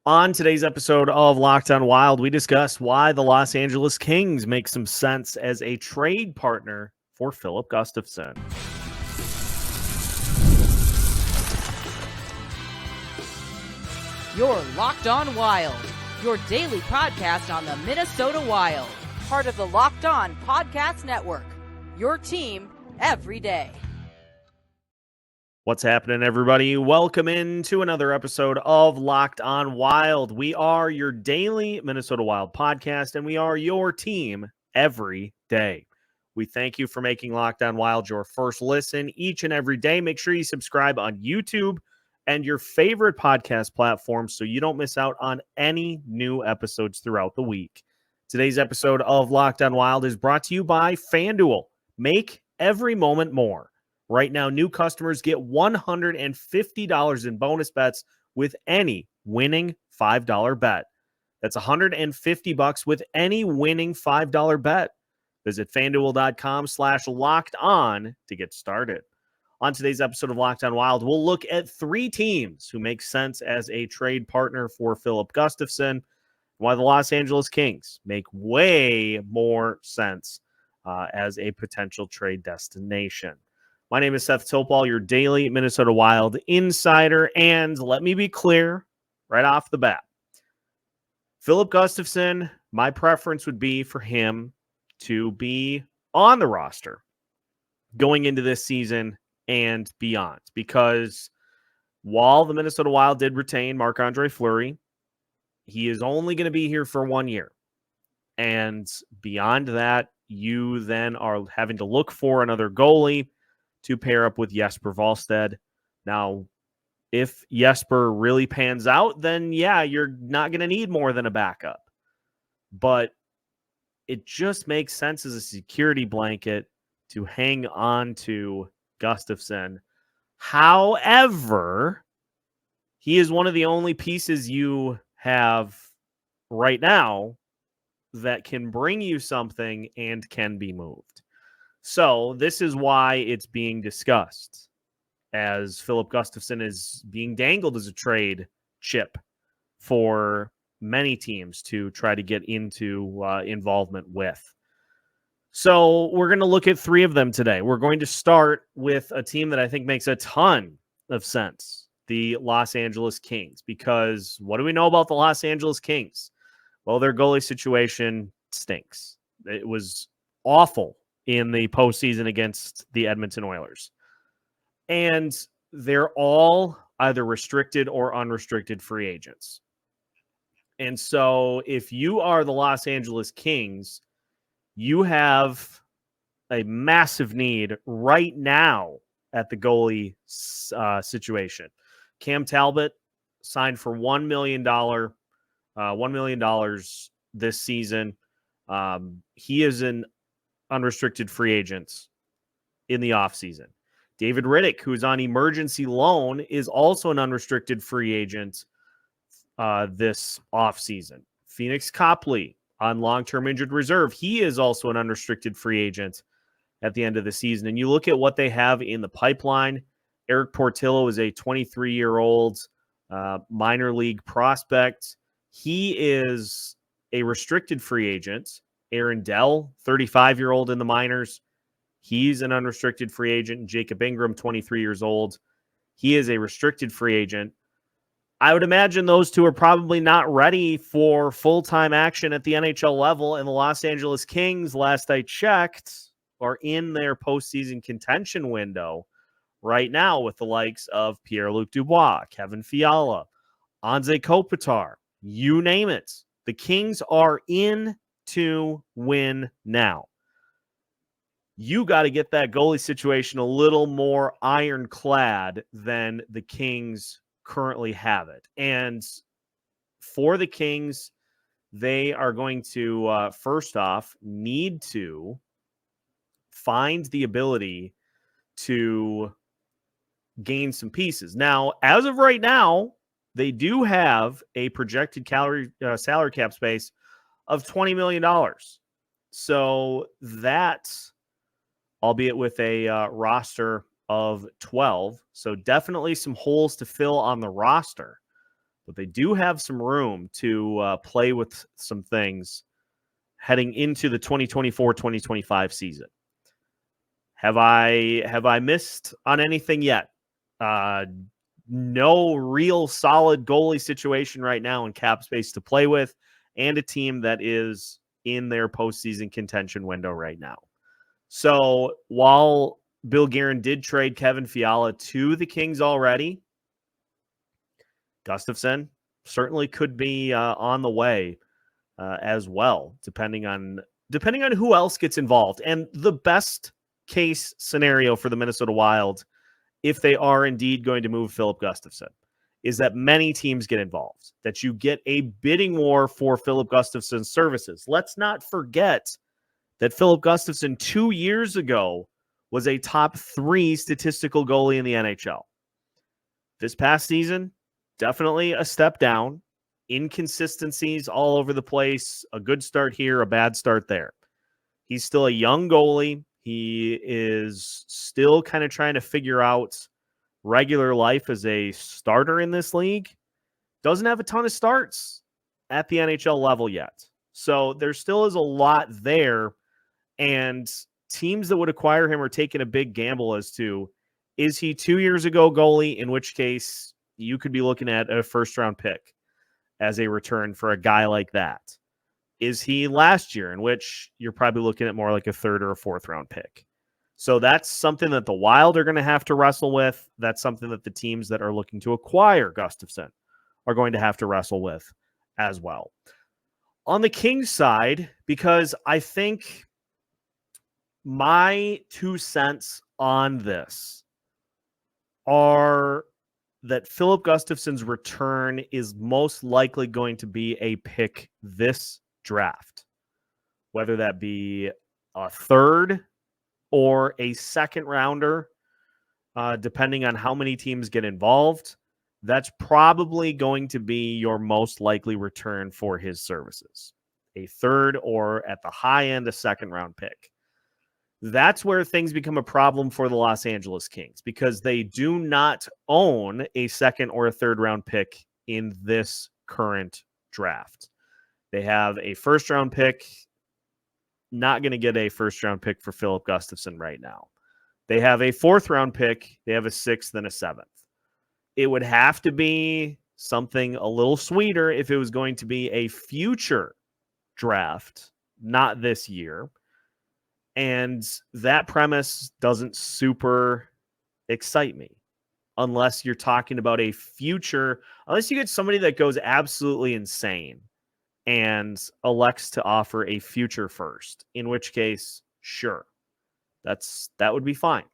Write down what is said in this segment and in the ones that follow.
On today's episode of Locked On Wild, we discuss why the Los Angeles Kings make some sense as a trade partner for Filip Gustavsson. You're Locked On Wild, your daily podcast on the Minnesota Wild, part of the Locked On Podcast Network, your team every day. What's happening, everybody? Welcome into another episode of Locked On Wild. We are your daily Minnesota Wild podcast, and we are your team every day. We thank you for making Locked On Wild your first listen each and every day. Make sure you subscribe on YouTube and your favorite podcast platforms so you don't miss out on any new episodes throughout the week. Today's episode of Locked On Wild is brought to you by FanDuel. Make every moment more. Right now, new customers get $150 in bonus bets with any winning $5 bet. That's $150 with any winning $5 bet. Visit FanDuel.com/locked-on to get started. On today's episode of Locked On Wild, we'll look at three teams who make sense as a trade partner for Filip Gustavsson, why the Los Angeles Kings make way more sense as a potential trade destination. My name is Seth Topal, your daily Minnesota Wild insider, and let me be clear right off the bat. Filip Gustavsson, my preference would be for him to be on the roster going into this season and beyond, because while the Minnesota Wild did retain Marc-Andre Fleury, he is only going to be here for 1 year. And beyond that, you then are having to look for another goalie to pair up with Jesper Wallstedt. Now, if Jesper really pans out, then yeah, you're not going to need more than a backup. But it just makes sense as a security blanket to hang on to Gustavsson. However, he is one of the only pieces you have right now that can bring you something and can be moved. So this is why it's being discussed, as Filip Gustavsson is being dangled as a trade chip for many teams to try to get into involvement with. So we're going to look at three of them today. We're going to start with a team that I think makes a ton of sense, the Los Angeles Kings, because what do we know about the Los Angeles Kings? Well, their goalie situation stinks. It was awful in the postseason against the Edmonton Oilers. And they're all either restricted or unrestricted free agents. And so if you are the Los Angeles Kings, you have a massive need right now at the goalie situation. Cam Talbot signed for $1 million this season. He is an unrestricted free agent in the offseason. David Rittich, who's on emergency loan, is also an unrestricted free agent this offseason. Pheonix Copley on long-term injured reserve. He is also an unrestricted free agent at the end of the season. And you look at what they have in the pipeline. Eric Portillo is a 23-year-old minor league prospect. He is a restricted free agent. Aaron Dell, 35-year-old in the minors. He's an unrestricted free agent. Jacob Ingram, 23 years old. He is a restricted free agent. I would imagine those two are probably not ready for full-time action at the NHL level. And the Los Angeles Kings, last I checked, are in their postseason contention window right now with the likes of Pierre-Luc Dubois, Kevin Fiala, Anze Kopitar, you name it. The Kings are in to win now. You got to get that goalie situation a little more ironclad than the Kings currently have it. And for the Kings, they are going to, first off, need to find the ability to gain some pieces. Now, as of right now, they do have a projected salary cap space of $20 million. So that, albeit with a roster of 12, so definitely some holes to fill on the roster. but they do have some room to play with some things heading into the 2024-2025 season. Have I missed on anything yet? No real solid goalie situation right now in cap space to play with, and a team that is in their postseason contention window right now. So while Bill Guerin did trade Kevin Fiala to the Kings already, Gustavsson certainly could be on the way as well, depending on who else gets involved. And the best case scenario for the Minnesota Wild, if they are indeed going to move Filip Gustavsson, is that many teams get involved, that you get a bidding war for Filip Gustafsson's services. Let's not forget that Filip Gustavsson 2 years ago was a top 3 statistical goalie in the NHL. This past season, definitely a step down. Inconsistencies all over the place. A good start here, a bad start there. He's still a young goalie. He is still kind of trying to figure out regular life as a starter in this league. Doesn't have a ton of starts at the NHL level yet. So there still is a lot there. And teams that would acquire him are taking a big gamble as to, is he 2 years ago goalie, in which case you could be looking at a first-round pick as a return for a guy like that. Is he last year, in which you're probably looking at more like a third or a fourth-round pick. So that's something that the Wild are going to have to wrestle with. That's something that the teams that are looking to acquire Gustavsson are going to have to wrestle with as well. On the Kings side, because I think my 2 cents on this are that Filip Gustafsson's return is most likely going to be a pick this draft, whether that be a third or a second rounder, depending on how many teams get involved. That's probably going to be your most likely return for his services. A third, or at the high end, a second round pick. That's where things become a problem for the Los Angeles Kings, because they do not own a second or a third round pick in this current draft. They have a first round pick. Not going to get a first round pick for Filip Gustavsson right now. They have a fourth round pick. They have a sixth and a seventh. It would have to be something a little sweeter if it was going to be a future draft, not this year. And that premise doesn't super excite me unless you're talking about a future, unless you get somebody that goes absolutely insane and elects to offer a future first, in which case, sure, that would be fine.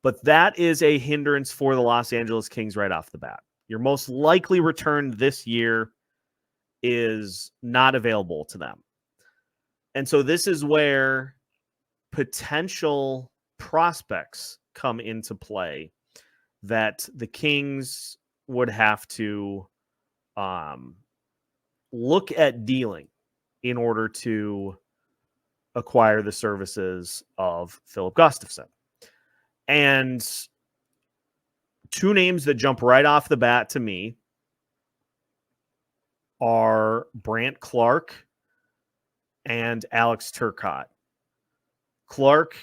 But that is a hindrance for the Los Angeles Kings right off the bat. Your most likely return this year is not available to them. And so this is where potential prospects come into play that the Kings would have to look at dealing in order to acquire the services of Filip Gustavsson. And 2 names that jump right off the bat to me are Brandt Clarke and Alex Turcotte. Clarke,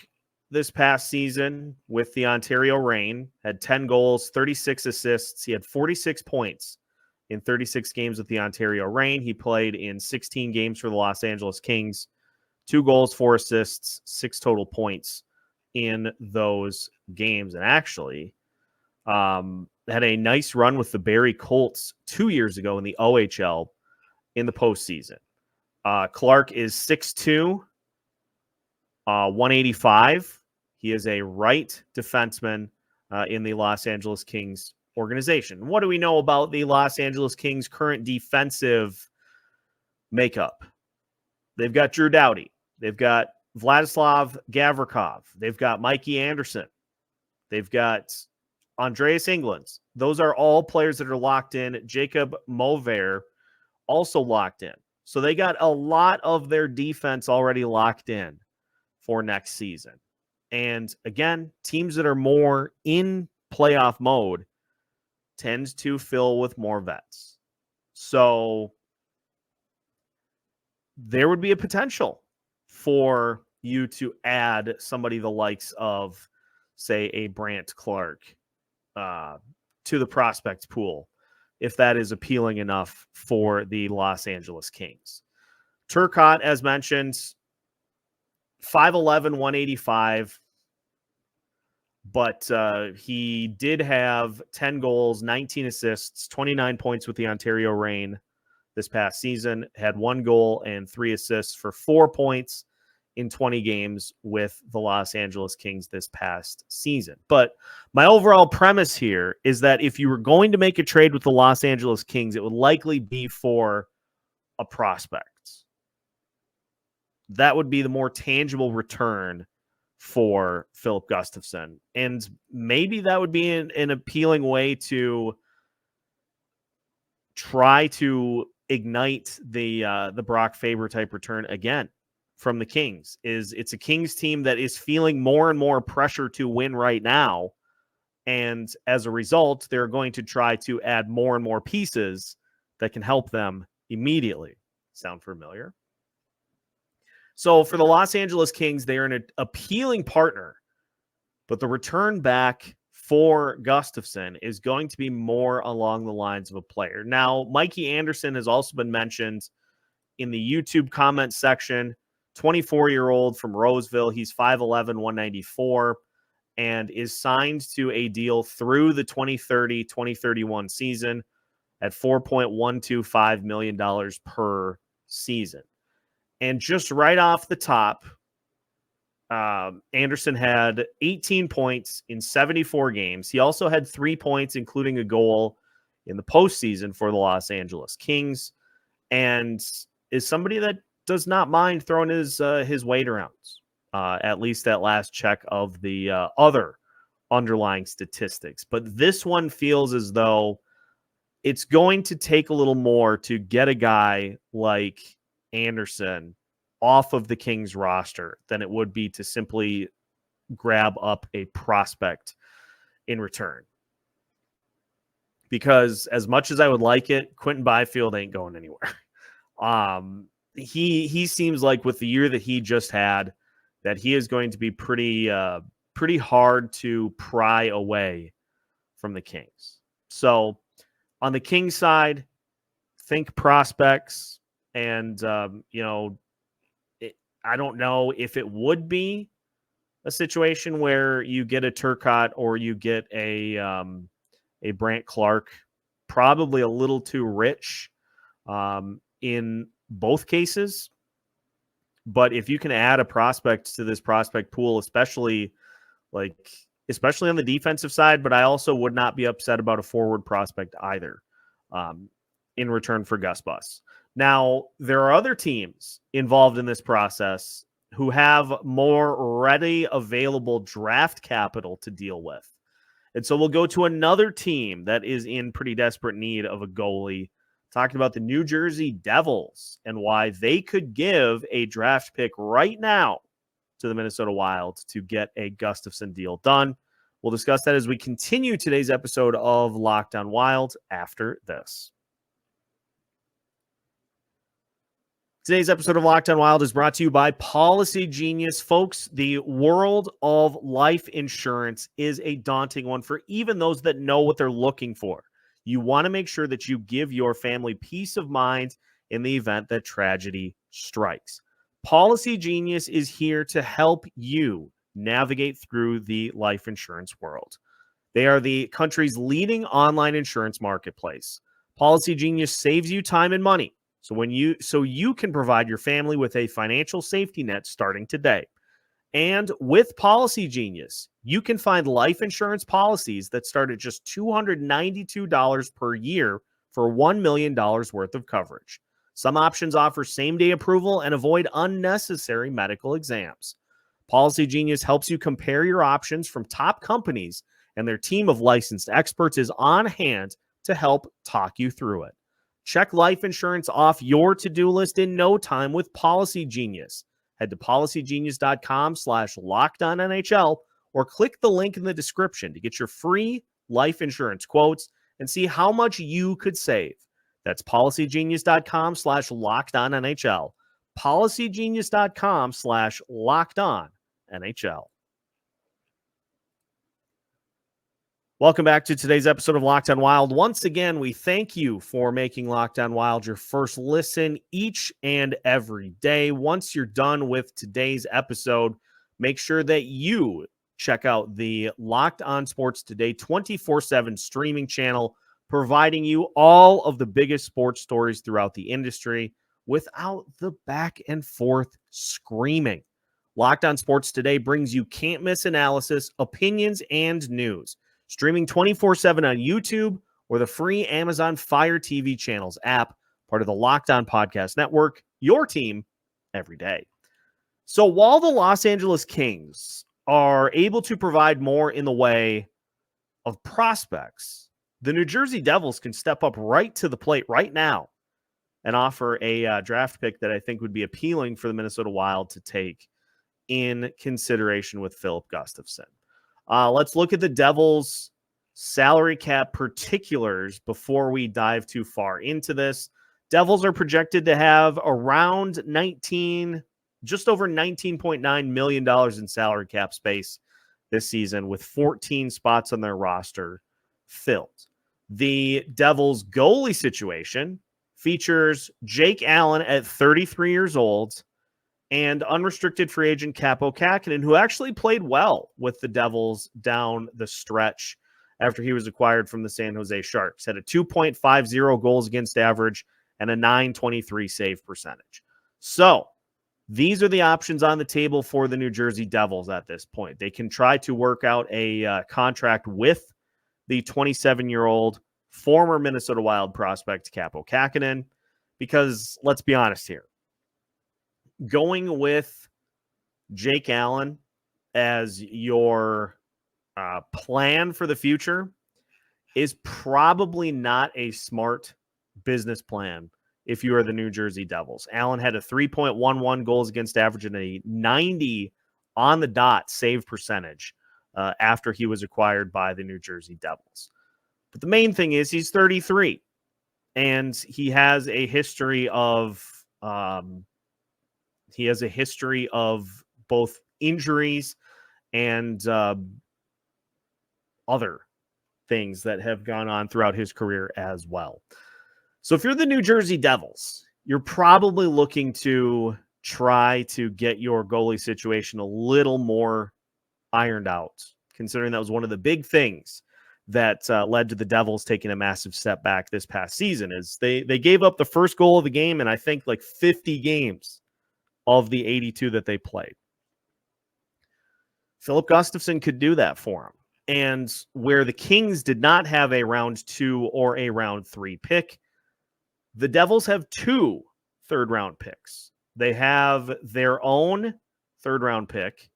this past season with the Ontario Reign, had 10 goals, 36 assists. He had 46 points in 36 games with the Ontario Reign. He played in 16 games for the Los Angeles Kings, 2 goals, 4 assists, 6 total points in those games. And actually had a nice run with the Barrie Colts 2 years ago in the OHL in the postseason. Clarke is 6'2", 185. He is a right defenseman in the Los Angeles Kings organization. What do we know about the Los Angeles Kings' current defensive makeup? They've got Drew Doughty. They've got Vladislav Gavrikov. They've got Mikey Anderson. They've got Andreas Englands. Those are all players that are locked in. Jacob Mover also locked in. So they got a lot of their defense already locked in for next season. And again, teams that are more in playoff mode tends to fill with more vets. So there would be a potential for you to add somebody the likes of, say, a Brandt Clark to the prospect pool, if that is appealing enough for the Los Angeles Kings. Turcotte, as mentioned, 5'11", 185, but he did have 10 goals, 19 assists, 29 points with the Ontario Reign this past season, had 1 goal and 3 assists for 4 points in 20 games with the Los Angeles Kings this past season. But my overall premise here is that if you were going to make a trade with the Los Angeles Kings, it would likely be for a prospect. That would be the more tangible return for Filip Gustavsson. And maybe that would be an appealing way to try to ignite the Brock Faber type return again from the Kings. It's a Kings team that is feeling more and more pressure to win right now. And as a result, they're going to try to add more and more pieces that can help them immediately. Sound familiar? So for the Los Angeles Kings, they are an appealing partner, but the return back for Gustavsson is going to be more along the lines of a player. Now, Mikey Anderson has also been mentioned in the YouTube comment section. 24-year-old from Roseville. He's 5'11", 194, and is signed to a deal through the 2030-2031 season at $4.125 million per season. And just right off the top, Anderson had 18 points in 74 games. He also had 3 points, including a goal in the postseason for the Los Angeles Kings, and is somebody that does not mind throwing his weight around, at least at last check of the other underlying statistics. But this one feels as though it's going to take a little more to get a guy like Anderson off of the Kings roster than it would be to simply grab up a prospect in return. Because as much as I would like it, Quentin Byfield ain't going anywhere. He seems like with the year that he just had, that he is going to be pretty hard to pry away from the Kings. So on the Kings side, think prospects, and I don't know if it would be a situation where you get a Turcotte or you get a Brandt Clark, probably a little too rich in both cases. But if you can add a prospect to this prospect pool, especially on the defensive side, but I also would not be upset about a forward prospect either in return for Gus Bus. Now, there are other teams involved in this process who have more ready available draft capital to deal with. And so we'll go to another team that is in pretty desperate need of a goalie, talking about the New Jersey Devils and why they could give a draft pick right now to the Minnesota Wild to get a Gustavsson deal done. We'll discuss that as we continue today's episode of Locked On Wild after this. Today's episode of Locked On Wild is brought to you by Policy Genius. Folks, the world of life insurance is a daunting one for even those that know what they're looking for. You want to make sure that you give your family peace of mind in the event that tragedy strikes. Policy Genius is here to help you navigate through the life insurance world. They are the country's leading online insurance marketplace. Policy Genius saves you time and money. So you can provide your family with a financial safety net starting today. And with Policy Genius, you can find life insurance policies that start at just $292 per year for $1 million worth of coverage. Some options offer same-day approval and avoid unnecessary medical exams. Policy Genius helps you compare your options from top companies, and their team of licensed experts is on hand to help talk you through it. Check life insurance off your to-do list in no time with Policy Genius. Head to policygenius.com/LockedOnNHL or click the link in the description to get your free life insurance quotes and see how much you could save. That's policygenius.com/lockedonnhl. policygenius.com/lockedonnhl. Welcome back to today's episode of Locked On Wild. Once again, we thank you for making Locked On Wild your first listen each and every day. Once you're done with today's episode, make sure that you check out the Locked On Sports Today 24/7 streaming channel, providing you all of the biggest sports stories throughout the industry without the back and forth screaming. Locked On Sports Today brings you can't miss analysis, opinions, and news. Streaming 24/7 on YouTube or the free Amazon Fire TV channels app, part of the Locked On Podcast Network, your team every day. So while the Los Angeles Kings are able to provide more in the way of prospects, the New Jersey Devils can step up right to the plate right now and offer a draft pick that I think would be appealing for the Minnesota Wild to take in consideration with Filip Gustavsson. Let's look at the Devils' salary cap particulars before we dive too far into this. Devils are projected to have around just over $19.9 million in salary cap space this season, with 14 spots on their roster filled. The Devils' goalie situation features Jake Allen at 33 years old and unrestricted free agent Kaapo Kahkonen, who actually played well with the Devils down the stretch after he was acquired from the San Jose Sharks. Had a 2.50 goals against average and a .923 save percentage. So these are the options on the table for the New Jersey Devils at this point. They can try to work out a contract with the 27-year-old former Minnesota Wild prospect Kaapo Kahkonen, because let's be honest here, going with Jake Allen as your plan for the future is probably not a smart business plan if you are the New Jersey Devils. Allen had a 3.11 goals against average and a 90 on the dot save percentage after he was acquired by the New Jersey Devils. But the main thing is he's 33, and he has a history of both injuries and other things that have gone on throughout his career as well. So if you're the New Jersey Devils, you're probably looking to try to get your goalie situation a little more ironed out, considering that was one of the big things that led to the Devils taking a massive step back this past season. Is they gave up the first goal of the game in, I think, like 50 games of the 82 that they played. Filip Gustavsson could do that for him. And where the Kings did not have a round 2 or a round 3 pick, the Devils have 2 third-round picks. They have their own third-round pick,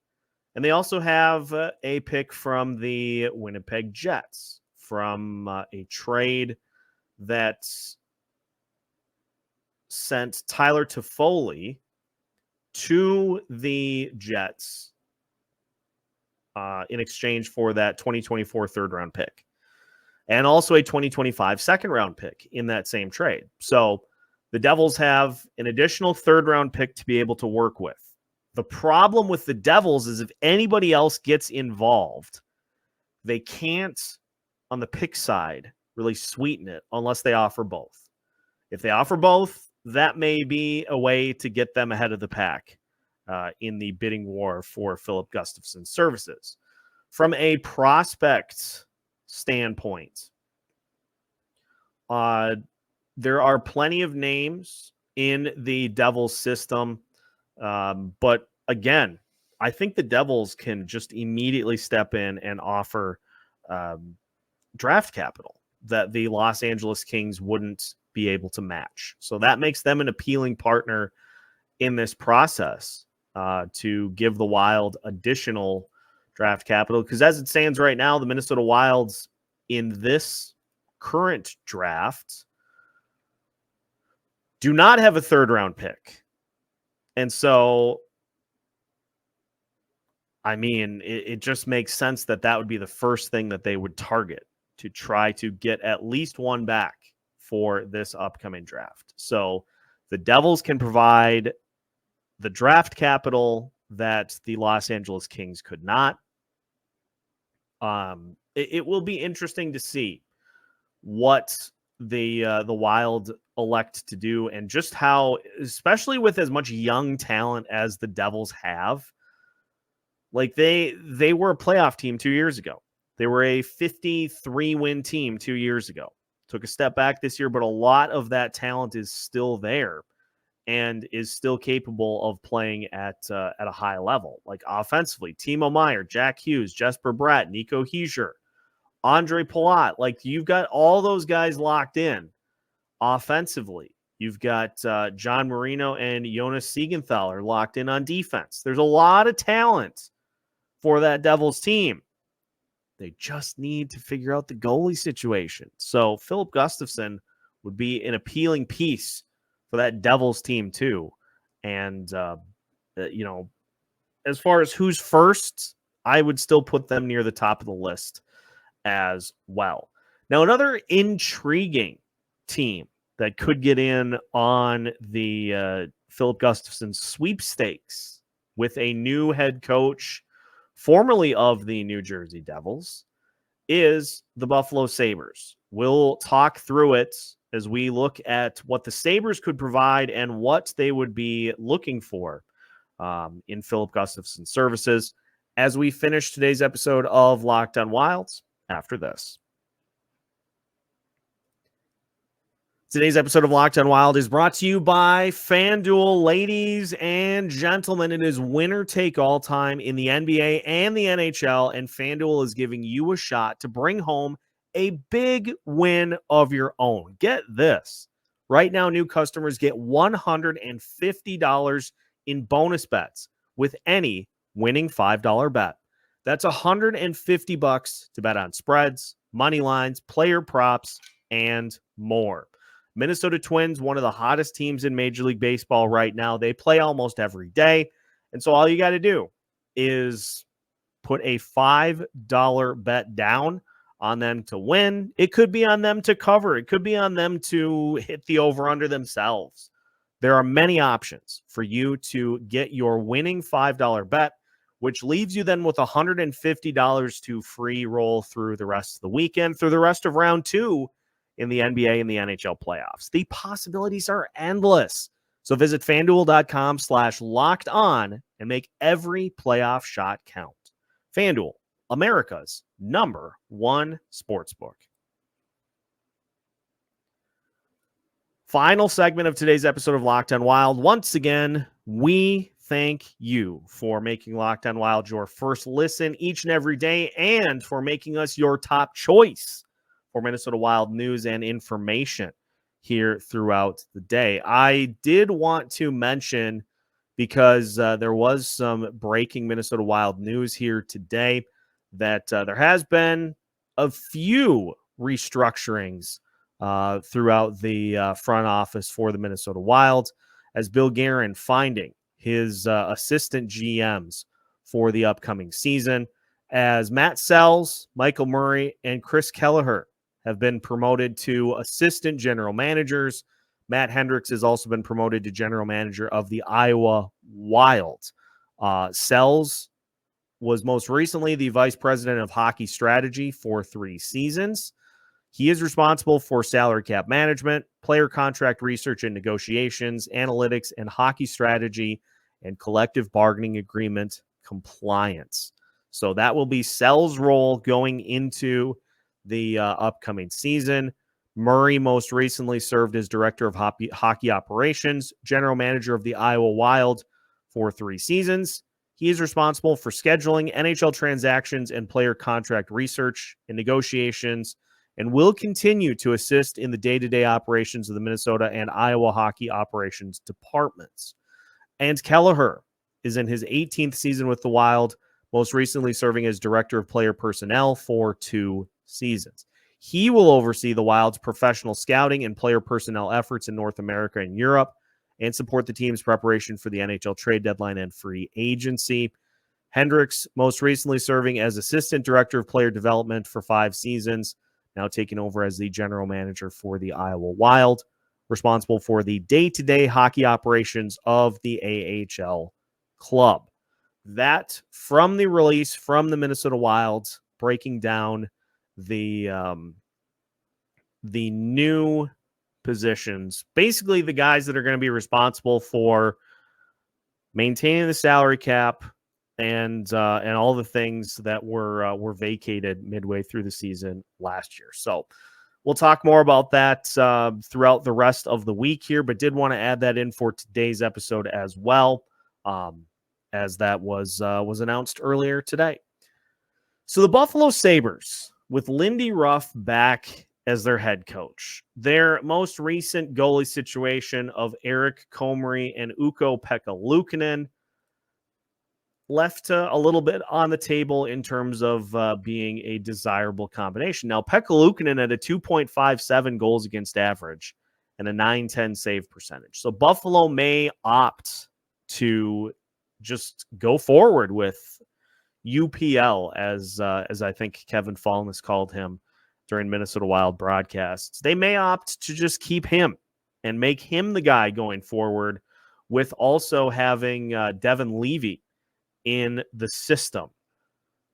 and they also have a pick from the Winnipeg Jets from a trade that sent Tyler Toffoli to the Jets in exchange for that 2024 third-round pick, and also a 2025 second-round pick in that same trade. So the Devils have an additional third-round pick to be able to work with. The problem with the Devils is if anybody else gets involved, they can't, on the pick side, really sweeten it unless they offer both. If they offer both, that may be a way to get them ahead of the pack in the bidding war for Filip Gustavsson's services. From a prospect standpoint, there are plenty of names in the Devils system, but again, I think the Devils can just immediately step in and offer draft capital that the Los Angeles Kings wouldn't be able to match. So that makes them an appealing partner in this process to give the Wild additional draft capital. Because as it stands right now, the Minnesota Wilds in this current draft do not have a third-round pick. And so, I mean, it just makes sense that that would be the first thing that they would target to try to get at least one back for this upcoming draft. So the Devils can provide the draft capital that the Los Angeles Kings could not. It will be interesting to see what the Wild elect to do, and just how, especially with as much young talent as the Devils have, like they were a playoff team 2 years ago. They were a 53-win team 2 years ago. Took a step back this year, but a lot of that talent is still there and is still capable of playing at a high level. Like offensively, Timo Meier, Jack Hughes, Jesper Bratt, Nico Hischier, Andre Palat. Like, you've got all those guys locked in offensively. You've got John Marino and Jonas Siegenthaler locked in on defense. There's a lot of talent for that Devils team. They just need to figure out the goalie situation. So Filip Gustavsson would be an appealing piece for that Devils team too. And, as far as who's first, I would still put them near the top of the list as well. Now, another intriguing team that could get in on the Filip Gustavsson sweepstakes with a new head coach, formerly of the New Jersey Devils, is the Buffalo Sabres. We'll talk through it as we look at what the Sabres could provide and what they would be looking for in Filip Gustavsson's services as we finish today's episode of Locked on Wilds after this. Today's episode of Locked on Wild is brought to you by FanDuel. Ladies and gentlemen, it is winner take all time in the NBA and the NHL, and FanDuel is giving you a shot to bring home a big win of your own. Get this. Right now, new customers get $150 in bonus bets with any winning $5 bet. That's $150 to bet on spreads, money lines, player props, and more. Minnesota Twins, one of the hottest teams in Major League Baseball right now. They play almost every day. And so all you got to do is put a $5 bet down on them to win. It could be on them to cover. It could be on them to hit the over-under themselves. There are many options for you to get your winning $5 bet, which leaves you then with $150 to free roll through the rest of the weekend, through the rest of round 2 in the NBA and the NHL playoffs. The possibilities are endless. So visit FanDuel.com/locked on and make every playoff shot count. FanDuel, America's #1 sportsbook. Final segment of today's episode of Locked on Wild. Once again, we thank you for making Locked on Wild your first listen each and every day, and for making us your top choice for Minnesota Wild news and information here throughout the day. I did want to mention, because there was some breaking Minnesota Wild news here today, that there has been a few restructurings throughout the front office for the Minnesota Wild, as Bill Guerin finding his assistant GMs for the upcoming season, as Matt Sells, Michael Murray, and Chris Kelleher have been promoted to assistant general managers. Matt Hendricks has also been promoted to general manager of the Iowa Wild. Sells was most recently the vice president of hockey strategy for 3 seasons. He is responsible for salary cap management, player contract research and negotiations, analytics, and hockey strategy and collective bargaining agreement compliance. So that will be Sells' role going into the upcoming season. Murray most recently served as director of hockey operations, general manager of the Iowa Wild for 3 seasons. He is responsible for scheduling, NHL transactions, and player contract research and negotiations, and will continue to assist in the day-to-day operations of the Minnesota and Iowa hockey operations departments. And Kelleher is in his 18th season with the Wild, most recently serving as director of player personnel for 2 seasons. He will oversee the Wild's professional scouting and player personnel efforts in North America and Europe, and support the team's preparation for the NHL trade deadline and free agency. Hendricks, most recently serving as assistant director of player development for 5 seasons, now taking over as the general manager for the Iowa Wild, responsible for the day-to-day hockey operations of the AHL club. That from the release from the Minnesota Wild, breaking down the new positions, basically the guys that are going to be responsible for maintaining the salary cap and all the things that were vacated midway through the season last year. So we'll talk more about that throughout the rest of the week here, but did want to add that in for today's episode as well, as that was announced earlier today. So the Buffalo Sabres, with Lindy Ruff back as their head coach, their most recent goalie situation of Eric Comrie and Ukko-Pekka Luukkonen left a little bit on the table in terms of being a desirable combination. Now, Pekka Luukkonen had a 2.57 goals against average and a 910 save percentage. So Buffalo may opt to just go forward with UPL, as I think Kevin Fallon has called him during Minnesota Wild broadcasts. They may opt to just keep him and make him the guy going forward, with also having Devin Levy in the system.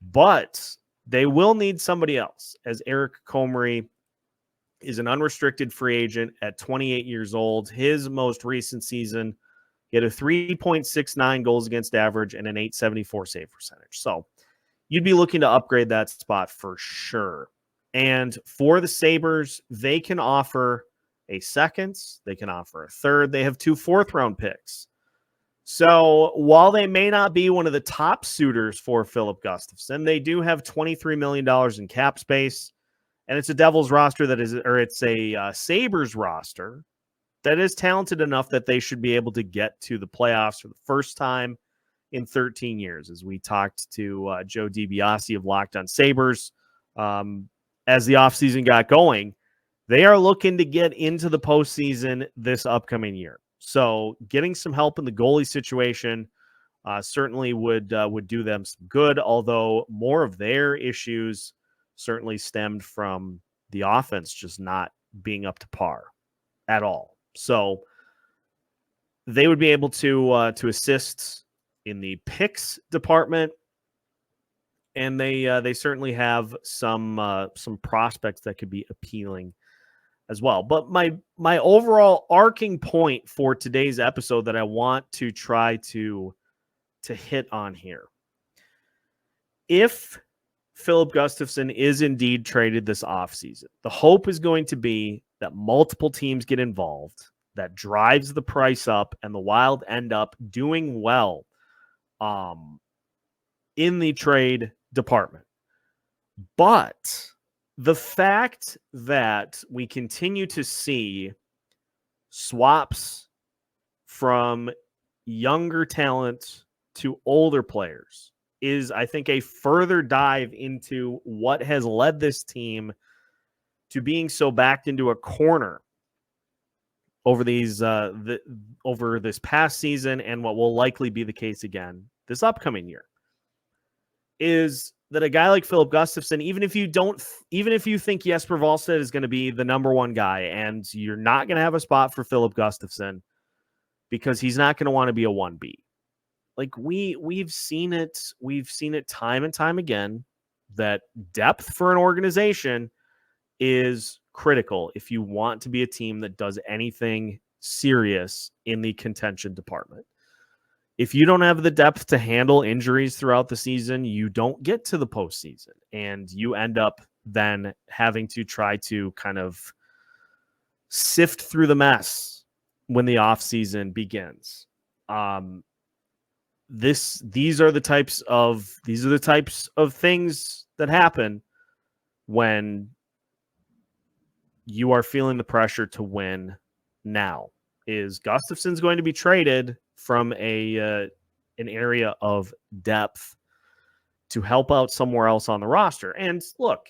But they will need somebody else, as Eric Comrie is an unrestricted free agent at 28 years old. His most recent season, he had a 3.69 goals against average and an 874 save percentage. So you'd be looking to upgrade that spot for sure. And for the Sabres, they can offer a second, they can offer a third. They have 2 fourth-round picks. So while they may not be one of the top suitors for Filip Gustavsson, they do have $23 million in cap space, and it's a Devils roster it's a Sabres roster that is talented enough that they should be able to get to the playoffs for the first time in 13 years. As we talked to Joe DiBiase of Locked On Sabres, as the offseason got going, they are looking to get into the postseason this upcoming year. So getting some help in the goalie situation certainly would do them some good, although more of their issues certainly stemmed from the offense just not being up to par at all. So they would be able to assist in the picks department, and they certainly have some prospects that could be appealing as well. But my overall arcing point for today's episode that I want to try to hit on here, if Filip Gustavsson is indeed traded this offseason, the hope is going to be that multiple teams get involved, that drives the price up, and the Wild end up doing well in the trade department. But the fact that we continue to see swaps from younger talent to older players is, I think, a further dive into what has led this team to being so backed into a corner over over this past season, and what will likely be the case again this upcoming year, is that a guy like Filip Gustavsson, even if you think Jesper Wallstedt is going to be the number one guy, and you're not going to have a spot for Filip Gustavsson because he's not going to want to be a 1B. Like we've seen it time and time again that depth for an organization is critical if you want to be a team that does anything serious in the contention department. If you don't have the depth to handle injuries throughout the season, you don't get to the postseason, and you end up then having to try to kind of sift through the mess when the offseason begins. These are the types of things that happen when you are feeling the pressure to win now. Is Gustafsson's going to be traded from an area of depth to help out somewhere else on the roster? And look,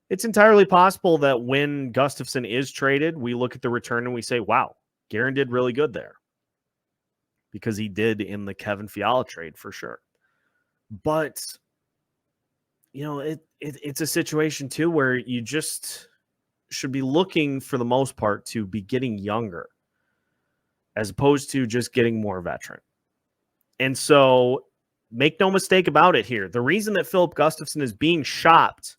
it's entirely possible that when Gustafsson is traded, we look at the return and we say, wow, Guerin did really good there, because he did in the Kevin Fiala trade for sure. But it's a situation too where you just should be looking for the most part to be getting younger as opposed to just getting more veteran. And so make no mistake about it here. The reason that Filip Gustavsson is being shopped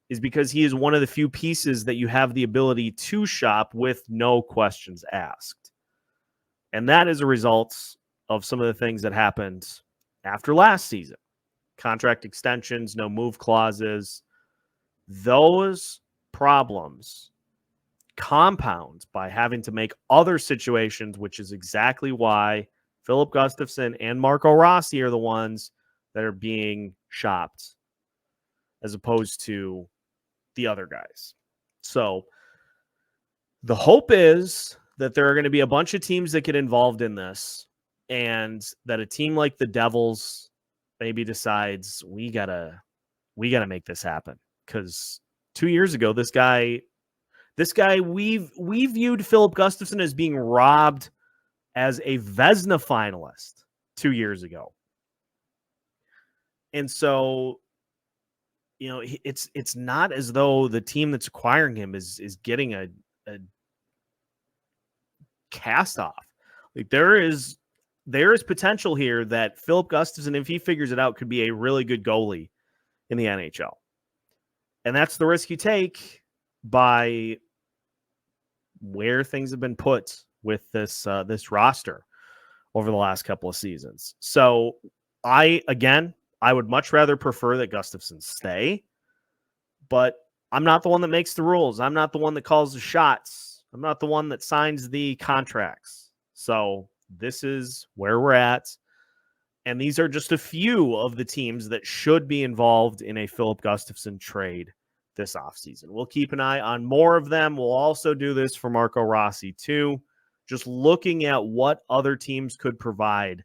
is because he is one of the few pieces that you have the ability to shop with no questions asked. And that is a result of some of the things that happened after last season. Contract extensions, no move clauses. Those problems compound by having to make other situations, which is exactly why Filip Gustavsson and Marco Rossi are the ones that are being shopped as opposed to the other guys. So the hope is that there are going to be a bunch of teams that get involved in this, and that a team like the Devils maybe decides we gotta make this happen. Because 2 years ago, this guy we viewed Filip Gustavsson as being robbed as a Vezina finalist 2 years ago. And so, it's not as though the team that's acquiring him is getting a cast off. Like there is potential here that Filip Gustavsson, if he figures it out, could be a really good goalie in the NHL. And that's the risk you take by where things have been put with this roster over the last couple of seasons. So I would much rather prefer that Gustavsson stay, but I'm not the one that makes the rules. I'm not the one that calls the shots. I'm not the one that signs the contracts. So this is where we're at. And these are just a few of the teams that should be involved in a Filip Gustavsson trade this offseason. We'll keep an eye on more of them. We'll also do this for Marco Rossi too, just looking at what other teams could provide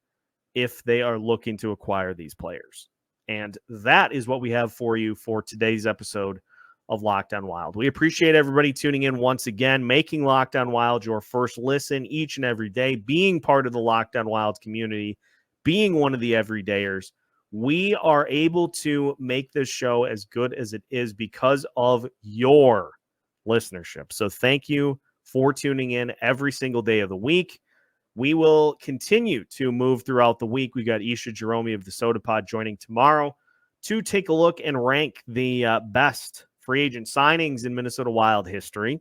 if they are looking to acquire these players. And that is what we have for you for today's episode of Locked On Wild. We appreciate everybody tuning in once again, making Locked On Wild your first listen each and every day, being part of the Locked On Wild community, being one of the everydayers. We are able to make this show as good as it is because of your listenership. So thank you for tuning in every single day of the week. We will continue to move throughout the week. We got Isha Jerome of the Soda Pod joining tomorrow to take a look and rank the best free agent signings in Minnesota Wild history.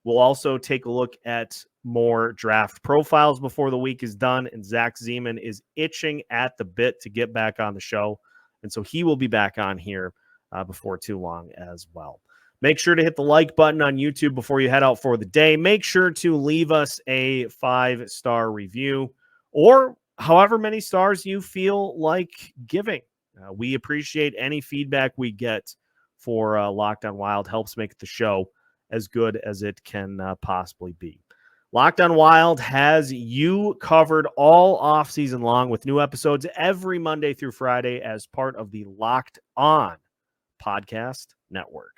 We'll also take a look at more draft profiles before the week is done, and Zach Zeman is itching at the bit to get back on the show, and so he will be back on here before too long as well. Make sure to hit the like button on YouTube before you head out for the day. Make sure to leave us a 5-star review or however many stars you feel like giving. We appreciate any feedback we get for Locked On Wild. Helps make the show as good as it can possibly be. Locked On Wild has you covered all offseason long with new episodes every Monday through Friday as part of the Locked On Podcast Network.